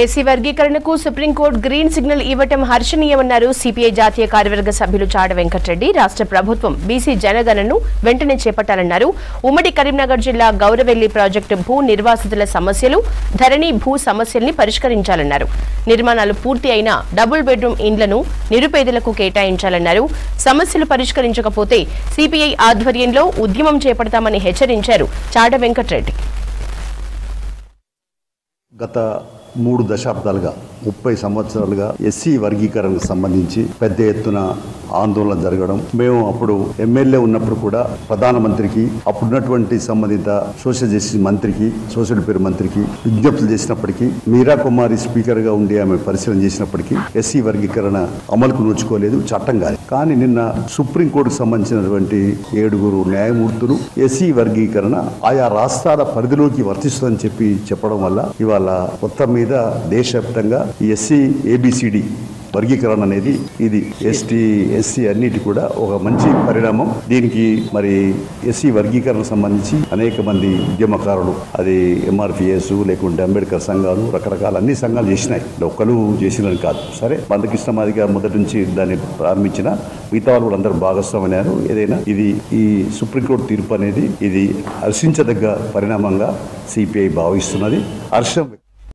SC వర్గీకరణకు supreme court green signal ఇవ్వటం హర్షణీయమన్నారు CPI జాతీయ కార్యవర్గ సభ్యులు చాడ వెంకటరెడ్డి. రాష్ట్ర ప్రభుత్వం బీసీ జనగణనను వెంటనే చేపట్టాలన్నారు. ఉమ్మడి కరీంనగర్ జిల్లా గౌరవెల్లి ప్రాజెక్టు భూ నిర్వాసితుల సమస్యలు, ధరణి భూ సమస్యల్ని పరిష్కరించాలన్నారు. నిర్మాణాలు పూర్తి అయిన డబుల్ బెడ్రూమ్ ఇండ్లను నిరుపేదలకు కేటాయించాలన్నారు. సమస్యలు పరిష్కరించకపోతే సిపిఐ ఆధ్వర్యంలో ఉద్యమం చేపడతామని హెచ్చరించారు చాడ వెంకటరెడ్డి. గత 3 దశాబ్దాలుగా 30 సంవత్సరాలుగా ఎస్సీ వర్గీకరణకు సంబంధించి పెద్ద ఎత్తున ఆందోళన జరగడం, మేము అప్పుడు ఎమ్మెల్యే ఉన్నప్పుడు కూడా ప్రధానమంత్రికి, అప్పుడున్నటువంటి సంబంధిత సోషల్ జస్టిస్ మంత్రికి, సోషల్ వెల్ఫేర్ మంత్రికి విజ్ఞప్తులు చేసినప్పటికీ, మీరా కుమారి స్పీకర్గా ఉండి ఆమె పరిశీలన చేసినప్పటికీ ఎస్సీ వర్గీకరణ అమలుకు నోచుకోలేదు, చట్టం కాదు. కానీ నిన్న సుప్రీంకోర్టుకు సంబంధించినటువంటి 7 న్యాయమూర్తులు ఎస్సీ వర్గీకరణ ఆయా రాష్ట్రాల పరిధిలోకి వర్తిస్తుందని చెప్పడం వల్ల ఇవాళ మొత్తం మీద దేశవ్యాప్తంగా ఎస్సీ ఏబిసిడి వర్గీకరణ అనేది ఇది ఎస్టీ ఎస్సీ అన్నిటి కూడా ఒక మంచి పరిణామం. దీనికి మరి ఎస్సీ వర్గీకరణ సంబంధించి అనేక మంది ఉద్యమకారులు, అది ఎంఆర్పిఎస్ లేకుంటే అంబేద్కర్ సంఘాలు, రకరకాల అన్ని సంఘాలు చేసినాయి, ఒక్కరు చేసినని కాదు. సరే, మందకృష్ణ మాదిగ మొదటి నుంచి దాన్ని ప్రారంభించిన మిగతా వాళ్ళు కూడా అందరూ భాగస్వామైనారు. ఏదైనా ఇది ఈ సుప్రీంకోర్టు తీర్పు అనేది ఇది హర్షించదగ్గ పరిణామంగా సిపిఐ భావిస్తున్నది. హర్షం